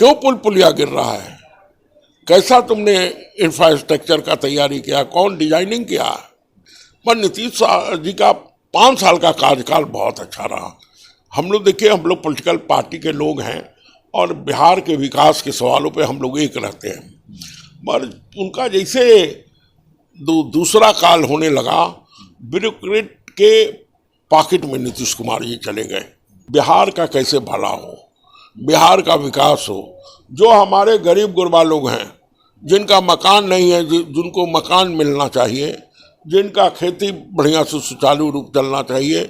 क्यों पुल पुलिया गिर रहा है? कैसा तुमने इंफ्रास्ट्रक्चर का तैयारी किया? कौन डिजाइनिंग किया? पर नीतीश जी का 5 साल का कार्यकाल बहुत अच्छा रहा। हम लोग देखिए, हम लोग पॉलिटिकल पार्टी के लोग हैं और बिहार के विकास के सवालों पे हम लोग एक रहते हैं, पर उनका जैसे दूसरा काल होने लगा, ब्यूरोक्रेट के पॉकेट में नीतीश कुमार जी चले गए। बिहार का कैसे भला हो, बिहार का विकास हो, जो हमारे गरीब गुरबा लोग हैं जिनका मकान नहीं है, जिनको मकान मिलना चाहिए, जिनका खेती बढ़िया से सुचारू रूप चलना चाहिए,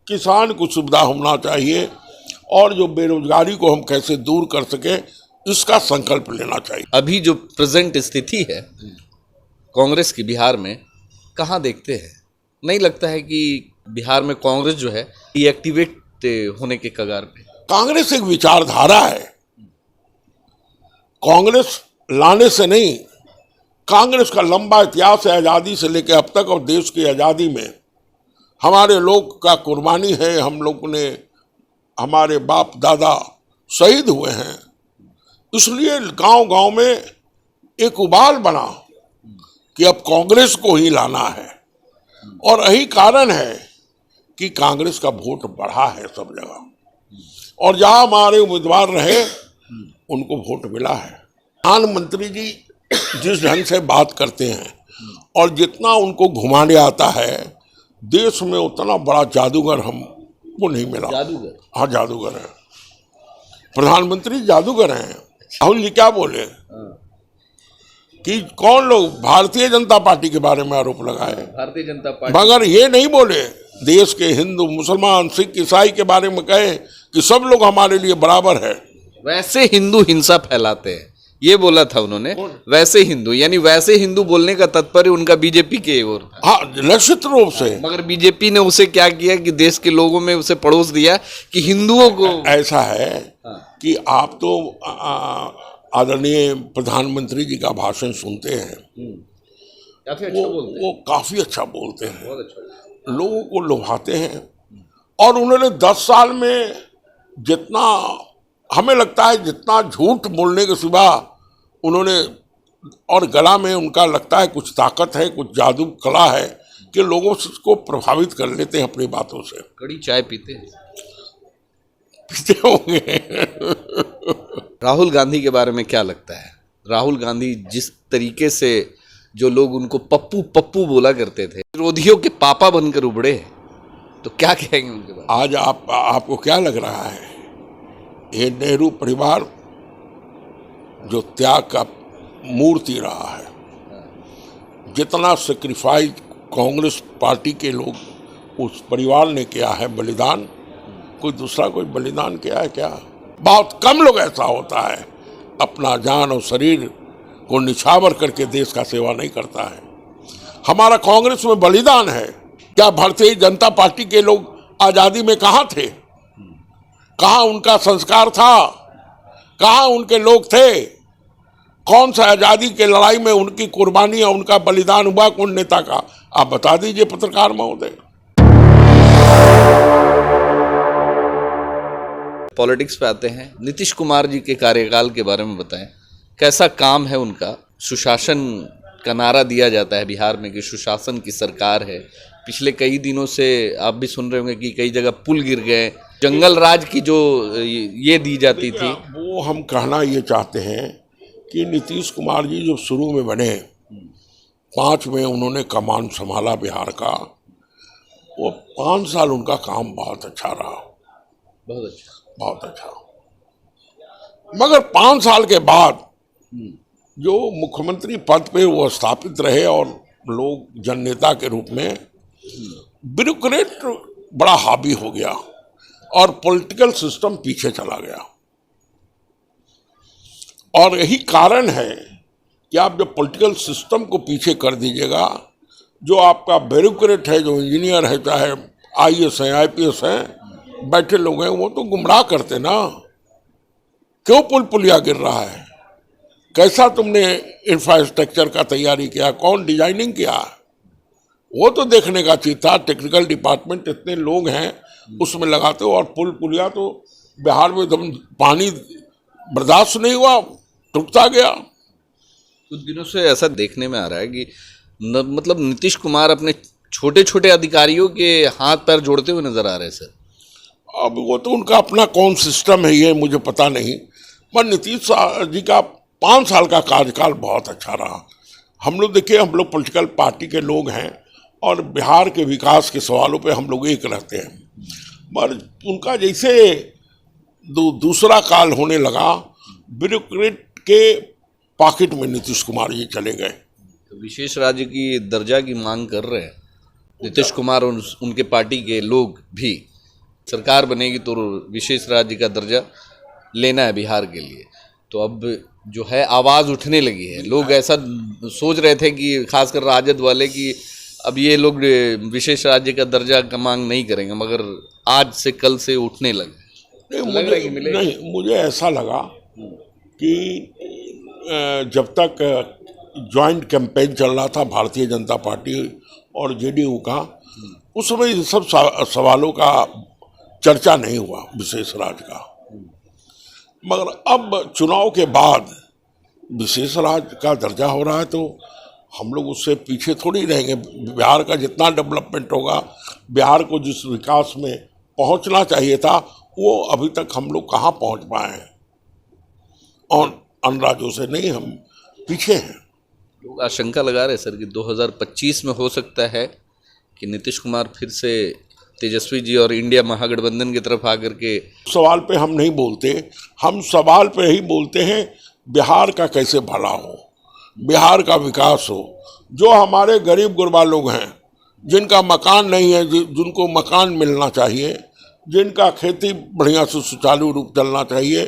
किसान को सुविधा होना चाहिए, और जो बेरोजगारी को हम कैसे दूर कर सके, इसका संकल्प लेना चाहिए। अभी जो प्रेजेंट स्थिति है कांग्रेस की बिहार में, कहाँ देखते हैं? नहीं लगता है कि बिहार में कांग्रेस जो है डीएक्टिवेट होने के कगार पे? कांग्रेस एक विचारधारा है, कांग्रेस लाने से नहीं। कांग्रेस का लंबा इतिहास है, आज़ादी से लेकर अब तक, और देश की आज़ादी में हमारे लोग का कुर्बानी है। हम लोग ने, हमारे बाप दादा शहीद हुए हैं, इसलिए गांव गांव में एक उबाल बना कि अब कांग्रेस को ही लाना है, और यही कारण है कि कांग्रेस का वोट बढ़ा है सब जगह, और जहां हमारे उम्मीदवार रहे उनको वोट मिला है। प्रधानमंत्री जी जिस ढंग से बात करते हैं और जितना उनको घुमाने आता है देश में, उतना बड़ा जादूगर हमको नहीं मिला। जादूगर? हाँ, जादूगर है प्रधानमंत्री, जादूगर हैं। राहुल जी क्या बोले कि कौन लोग भारतीय जनता पार्टी के बारे में आरोप लगाए, भारतीय जनता पार्टी, मगर ये नहीं बोले देश के हिंदू, मुसलमान, सिख, ईसाई के बारे में कहे कि सब लोग हमारे लिए बराबर है। वैसे हिंदू हिंसा फैलाते हैं, ये बोला था उन्होंने। वैसे हिंदू, यानी वैसे हिंदू बोलने का तात्पर्य उनका बीजेपी के ओर था। हाँ, निश्चित रूप से। मगर बीजेपी ने उसे क्या किया कि देश के लोगों में उसे पड़ोस दिया कि हिंदुओं को। ऐसा है कि आप तो आदरणीय प्रधानमंत्री जी का भाषण सुनते हैं, काफी अच्छा बोलते हैं। वो काफी अच्छा बोलते हैं, बहुत अच्छा, लोगों को लुभाते हैं। और उन्होंने 10 साल में जितना, हमें लगता है जितना झूठ बोलने के सिवा उन्होंने, और गला में उनका लगता है कुछ ताकत है, कुछ जादू कला है कि लोगों को प्रभावित कर लेते हैं अपनी बातों से। कड़ी चाय पीते होंगे। राहुल गांधी के बारे में क्या लगता है? राहुल गांधी जिस तरीके से जो लोग उनको पप्पू पप्पू बोला करते थे, विरोधियों के पापा बनकर उभरे हैं, तो क्या कहेंगे उनके बारे में? आज आपको क्या लग रहा है, ये नेहरू परिवार जो त्याग का मूर्ति रहा है, जितना सेक्रीफाइस कांग्रेस पार्टी के लोग उस परिवार ने किया है, बलिदान, कोई दूसरा कोई बलिदान किया है क्या? बहुत कम लोग ऐसा होता है, अपना जान और शरीर को निछावर करके देश का सेवा नहीं करता है। हमारा कांग्रेस में बलिदान है। क्या भारतीय जनता पार्टी के लोग आज़ादी में कहाँ थे? कहाँ उनका संस्कार था? कहाँ उनके लोग थे? कौन सा आज़ादी के लड़ाई में उनकी कुर्बानी और उनका बलिदान हुआ कौन नेता का? आप बता दीजिए पत्रकार महोदय। पॉलिटिक्स पे आते हैं। नीतीश कुमार जी के कार्यकाल के बारे में बताएं, कैसा काम है उनका? सुशासन का नारा दिया जाता है बिहार में कि सुशासन की सरकार है। पिछले कई दिनों से आप भी सुन रहे होंगे कि कई जगह पुल गिर गए, जंगल राज की जो ये दी जाती थी। वो हम कहना ये चाहते हैं कि नीतीश कुमार जी जो शुरू में बने, 5 में उन्होंने कमान संभाला बिहार का, वो 5 साल उनका काम बहुत अच्छा रहा, बहुत अच्छा, बहुत अच्छा। मगर 5 साल के बाद जो मुख्यमंत्री पद पे वो स्थापित रहे और लोग जननेता के रूप में, ब्यूरोक्रेट बड़ा हावी हो गया और पॉलिटिकल सिस्टम पीछे चला गया। और यही कारण है कि आप जब पॉलिटिकल सिस्टम को पीछे कर दीजिएगा, जो आपका ब्यूरोक्रेट है, जो इंजीनियर है, चाहे IAS हैं, IPS हैं, बैठे लोग हैं, वो तो गुमराह करते ना। क्यों पुल पुलिया गिर रहा है? कैसा तुमने इंफ्रास्ट्रक्चर का तैयारी किया? कौन डिजाइनिंग किया? वो तो देखने का चीज था। टेक्निकल डिपार्टमेंट इतने लोग हैं उसमें लगाते हो, और पुल पुलिया तो बिहार में एकदम पानी बर्दाश्त नहीं हुआ, टूटता गया। कुछ दिनों से ऐसा देखने में आ रहा है कि मतलब नीतीश कुमार अपने छोटे छोटे अधिकारियों के हाथ पैर जोड़ते हुए नजर आ रहे हैं सर। अब वो तो उनका अपना कौन सिस्टम है ये मुझे पता नहीं, पर नीतीश जी का 5 साल का कार्यकाल बहुत अच्छा रहा। हम लोग देखिए, हम लोग पॉलिटिकल पार्टी के लोग हैं और बिहार के विकास के सवालों पे हम लोग एक रहते हैं, पर उनका जैसे दूसरा काल होने लगा, ब्यूरोक्रेट के पॉकेट में नीतीश कुमार जी चले गए। तो विशेष राज्य की दर्जा की मांग कर रहे हैं नीतीश कुमार और उनके पार्टी के लोग भी। सरकार बनेगी तो विशेष राज्य का दर्जा लेना है बिहार के लिए। तो अब जो है आवाज़ उठने लगी है। लोग ऐसा सोच रहे थे कि खासकर राजद वाले कि अब ये लोग विशेष राज्य का दर्जा का मांग नहीं करेंगे, मगर आज से कल से उठने लगे। नहीं, मुझे ऐसा लगा कि जब तक जॉइंट कैंपेन चल रहा था भारतीय जनता पार्टी और जेडीयू का, उस समय इन सब सवालों का चर्चा नहीं हुआ विशेष राज्य का। मगर अब चुनाव के बाद विशेष राज्य का दर्जा हो रहा है तो हम लोग उससे पीछे थोड़ी रहेंगे। बिहार का जितना डेवलपमेंट होगा, बिहार को जिस विकास में पहुंचना चाहिए था, वो अभी तक हम लोग कहाँ पहुंच पाए हैं, और अन्य राज्यों से नहीं, हम पीछे हैं। लोग आशंका लगा रहे सर कि 2025 में हो सकता है कि नीतीश कुमार फिर से तेजस्वी जी और इंडिया महागठबंधन की तरफ आकर के। सवाल पे हम नहीं बोलते, हम सवाल पे ही बोलते हैं बिहार का कैसे भला हो, बिहार का विकास हो। जो हमारे गरीब गुरबा लोग हैं, जिनका मकान नहीं है, जिनको मकान मिलना चाहिए, जिनका खेती बढ़िया से सुचारू रूप चलना चाहिए,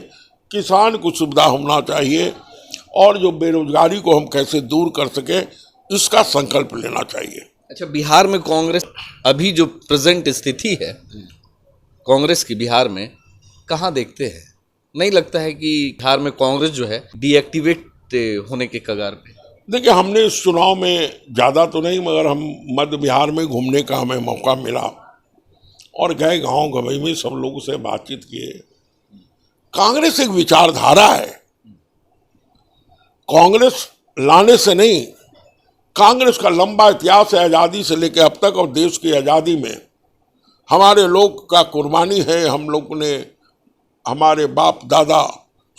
किसान को सुविधा होना चाहिए, और जो बेरोजगारी को हम कैसे दूर कर सके, इसका संकल्प लेना चाहिए। अच्छा, बिहार में कांग्रेस अभी जो प्रेजेंट स्थिति है कांग्रेस की बिहार में, कहाँ देखते हैं? नहीं लगता है कि बिहार में कांग्रेस जो है डीएक्टिवेट होने के कगार पे? देखिए, हमने इस चुनाव में ज़्यादा तो नहीं, मगर हम मध्य बिहार में घूमने का हमें मौका मिला और गए गांव गवई में, सब लोगों से बातचीत किए। कांग्रेस एक विचारधारा है, कांग्रेस लाने से नहीं। कांग्रेस का लंबा इतिहास है, आज़ादी से लेकर अब तक, और देश की आज़ादी में हमारे लोग का कुर्बानी है। हम लोग ने, हमारे बाप दादा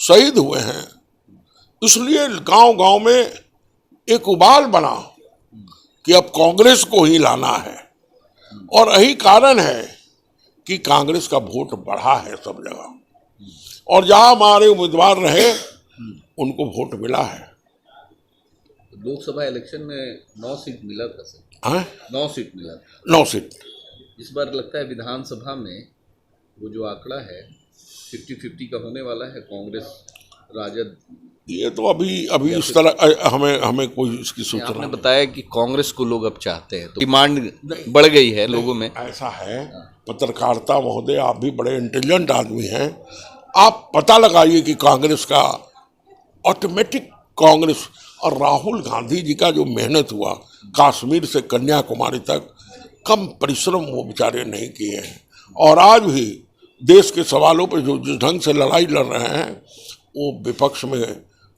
शहीद हुए हैं, इसलिए गांव गांव में एक उबाल बना कि अब कांग्रेस को ही लाना है, और यही कारण है कि कांग्रेस का वोट बढ़ा है सब जगह, और जहां हमारे उम्मीदवार रहे उनको वोट मिला है। लोकसभा इलेक्शन में 9 सीट मिला था सर। हाँ, 9 सीट मिला था। 9 सीट। इस बार लगता है विधानसभा में वो जो आंकड़ा है 50-50 का होने वाला है, कांग्रेस राजद। ये तो अभी इस तरह हमें कोई इसकी सूचना। आपने बताया कि कांग्रेस को लोग अब चाहते हैं, तो डिमांड बढ़ गई है लोगों में। ऐसा है, पत्रकारिता महोदय, आप भी बड़े इंटेलिजेंट आदमी हैं, आप पता लगाइए कि कांग्रेस का ऑटोमेटिक, कांग्रेस और राहुल गांधी जी का जो मेहनत हुआ कश्मीर से कन्याकुमारी तक, कम परिश्रम वो बेचारे नहीं किए हैं। और आज भी देश के सवालों पर जो जिस ढंग से लड़ाई लड़ रहे हैं, वो विपक्ष में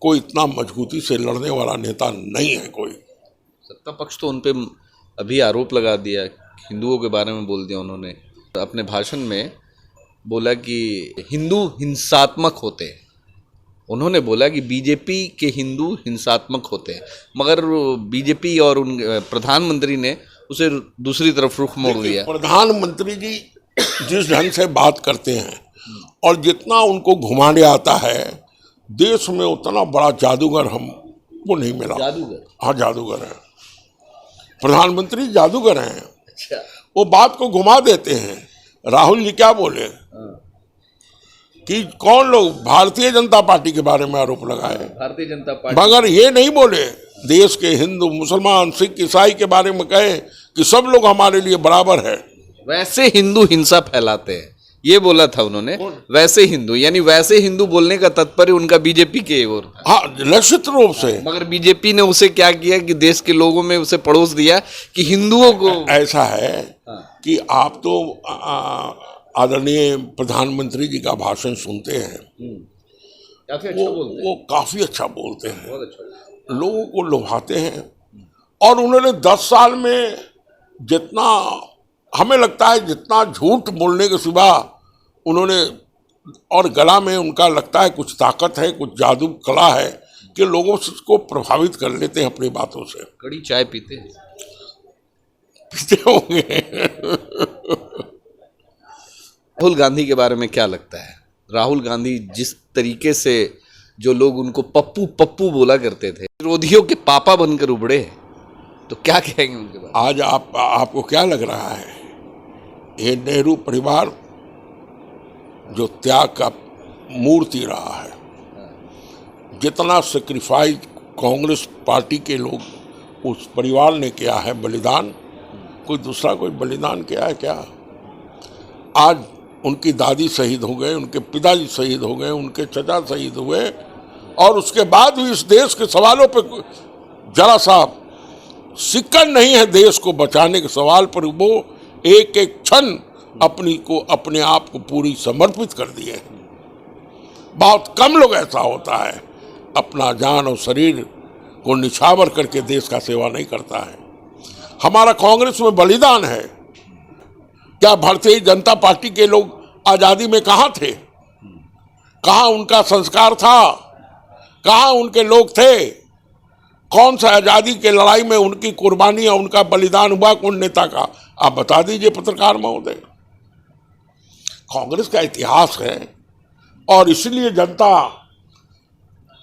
कोई इतना मजबूती से लड़ने वाला नेता नहीं है कोई। सत्ता पक्ष तो उन पे अभी आरोप लगा दिया, हिंदुओं के बारे में बोल दिया उन्होंने। अपने भाषण में बोला कि हिंदू हिंसात्मक होते हैं। उन्होंने बोला कि बीजेपी के हिंदू हिंसात्मक होते हैं, मगर बीजेपी और उन प्रधानमंत्री ने उसे दूसरी तरफ रुख मोड़ दिया। प्रधानमंत्री जी जिस ढंग से बात करते हैं और जितना उनको घुमाने आता है, देश में उतना बड़ा जादूगर हमको नहीं मिला। जादूगर? हाँ, जादूगर है प्रधानमंत्री, जादूगर हैं। अच्छा, वो बात को घुमा देते हैं। राहुल जी क्या बोले कि कौन लोग भारतीय जनता पार्टी के बारे में आरोप लगाए, भारतीय जनता पार्टी, मगर ये नहीं बोले देश के हिंदू, मुसलमान, सिख, ईसाई के बारे में कहे कि सब लोग हमारे लिए बराबर है। वैसे हिंदू हिंसा फैलाते हैं, ये बोला था उन्होंने। वैसे हिंदू, यानी वैसे हिंदू बोलने का तात्पर्य उनका बीजेपी के ओर। हाँ, निश्चित रूप से। मगर बीजेपी ने उसे क्या किया कि देश के लोगों में उसे पड़ोस दिया कि हिंदुओं को। ऐसा है कि आप तो आदरणीय प्रधानमंत्री जी का भाषण सुनते हैं, काफी अच्छा बोलते हैं। वो काफी अच्छा बोलते हैं, बहुत अच्छा। लोगों को लुभाते हैं। और उन्होंने 10 साल में जितना, हमें लगता है जितना झूठ बोलने के सिवा उन्होंने, और गला में उनका लगता है कुछ ताकत है, कुछ जादू कला है कि लोगों को प्रभावित कर लेते हैं अपनी बातों से। कड़ी चाय पीते हैं? पीते होंगे। राहुल गांधी के बारे में क्या लगता है? राहुल गांधी जिस तरीके से जो लोग उनको पप्पू पप्पू बोला करते थे, विरोधियों के पापा बनकर उभरे हैं, तो क्या कहेंगे उनके बारे में? आज आपको क्या लग रहा है, ये नेहरू परिवार जो त्याग का मूर्ति रहा है, जितना सेक्रीफाइस कांग्रेस पार्टी के लोग उस परिवार ने किया है बलिदान, कोई दूसरा कोई बलिदान किया है क्या? आज उनकी दादी शहीद हो गए, उनके पिताजी शहीद हो गए, उनके चचा शहीद हुए, और उसके बाद भी इस देश के सवालों पे जरा सा सिक्कन नहीं है देश को बचाने के सवाल पर। वो एक एक क्षण अपने आप को पूरी समर्पित कर दिए। बहुत कम लोग ऐसा होता है, अपना जान और शरीर को निछावर करके देश का सेवा नहीं करता है। हमारा कांग्रेस में बलिदान है। क्या भारतीय जनता पार्टी के लोग आजादी में कहाँ थे? कहाँ उनका संस्कार था? कहाँ उनके लोग थे? कौन सा आजादी के लड़ाई में उनकी कुर्बानी और उनका बलिदान हुआ कौन नेता का? आप बता दीजिए पत्रकार महोदय। कांग्रेस का इतिहास है, और इसलिए जनता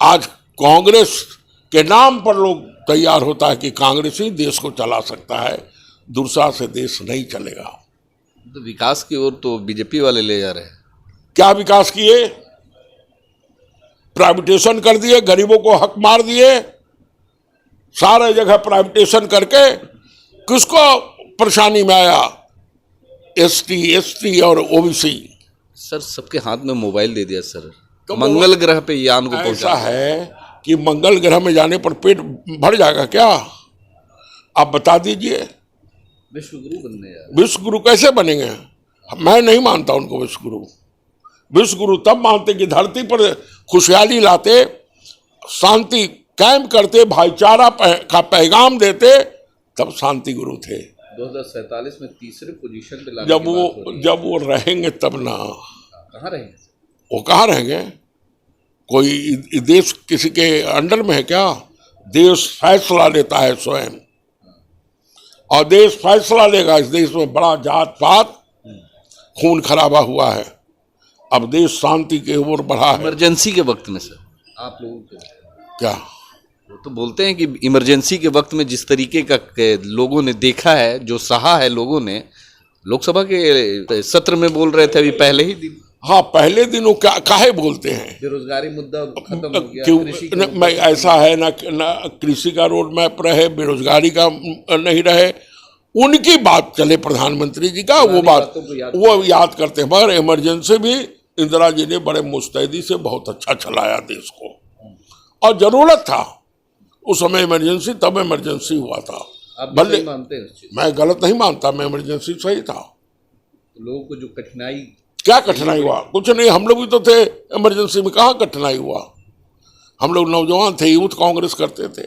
आज कांग्रेस के नाम पर लोग तैयार होता है कि कांग्रेस ही देश को चला सकता है, दूसरा से देश नहीं चलेगा। तो विकास की ओर तो बीजेपी वाले ले जा रहे हैं। क्या विकास किए? प्राइवेटेशन कर दिए, गरीबों को हक मार दिए, सारे जगह प्राइवेटेशन करके किसको परेशानी में आया? एसटी और ओबीसी। सर सबके हाथ में मोबाइल दे दिया सर, तो मंगल ग्रह पे यान को ऐसा पहुंचा। है कि मंगल ग्रह में जाने पर पेट भर जाएगा क्या? आप बता दीजिए। विश्व गुरु बनने जा रहे। विश्व गुरु कैसे बनेंगे? मैं नहीं मानता उनको विश्व गुरु। विश्व गुरु तब मानते कि धरती पर खुशहाली लाते, शांति कायम करते, भाईचारा का पैगाम देते, तब शांति गुरु थे। 2047 में तीसरे पोजीशन पे लाने जब की बात हो रही है। जब वो रहेंगे तब ना। कहाँ रहेंगे? वो कहाँ रहेंगे? कोई देश किसी के अंडर में है क्या? देश फैसला लेता है स्वयं, और देश फैसला लेगा। इस देश में बड़ा जात पात खून खराबा हुआ है, अब देश शांति की ओर बढ़ा है। इमरजेंसी के वक्त में सर आप लोगों को क्या? वो तो बोलते हैं कि इमरजेंसी के वक्त में जिस तरीके का लोगों ने देखा है, जो सहा है लोगों ने, लोकसभा के सत्र में बोल रहे थे अभी पहले ही दिन। हाँ, पहले दिन वो काहे बोलते हैं? बेरोजगारी मुद्दा खत्म हो गया। क्यों मैं ऐसा है ना कृषि का रोड मैप रहे, बेरोजगारी का नहीं रहे, उनकी बात चले प्रधानमंत्री जी का, वो बात वो याद करते हैं। मगर इमरजेंसी भी इंदिरा जी ने बड़े मुस्तैदी से बहुत अच्छा चलाया देश को, और जरूरत था उस समय इमरजेंसी, तब इमरजेंसी हुआ था। आप भले सही मानते हैं उस चीज? मैं गलत नहीं मानता, मैं इमरजेंसी सही था। तो लोगों को जो कठिनाई, क्या कठिनाई हुआ? कुछ नहीं, हम लोग भी तो थे इमरजेंसी में, कहाँ कठिनाई हुआ? हम लोग नौजवान थे, यूथ कांग्रेस करते थे,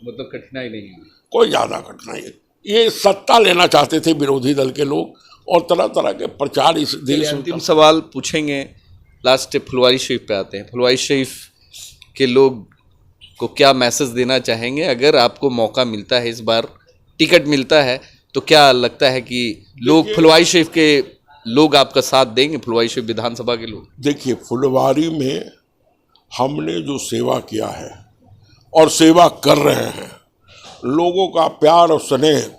मतलब कठिनाई नहीं हुई। कोई ज्यादा कठिनाई। ये सत्ता लेना चाहते थे विरोधी दल के लोग, और तरह तरह के प्रचार इस देश में। अंतिम सवाल पूछेंगे, लास्ट फुलवारी शरीफ पे आते हैं। फुलवारी शरीफ के लोग को क्या मैसेज देना चाहेंगे? अगर आपको मौका मिलता है, इस बार टिकट मिलता है, तो क्या लगता है कि लोग फुलवारी शरीफ के लोग आपका साथ देंगे? फुलवारी शरीफ विधानसभा के लोग? देखिए, फुलवारी में हमने जो सेवा किया है और सेवा कर रहे हैं, लोगों का प्यार और स्नेह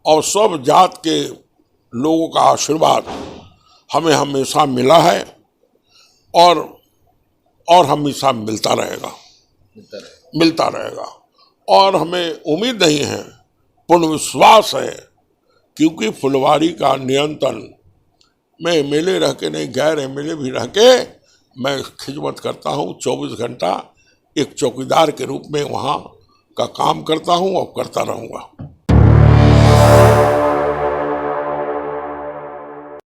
और सब जात के लोगों का आशीर्वाद हमें हमेशा मिला है, और हमेशा मिलता रहेगा। और हमें उम्मीद नहीं है, पूर्ण विश्वास है, क्योंकि फुलवारी का नियंत्रण मैं एमएलए रह के नहीं, गैर एमएलए भी रह के मैं खिदमत करता हूँ। 24 घंटा एक चौकीदार के रूप में वहाँ का काम करता हूँ और करता रहूँगा।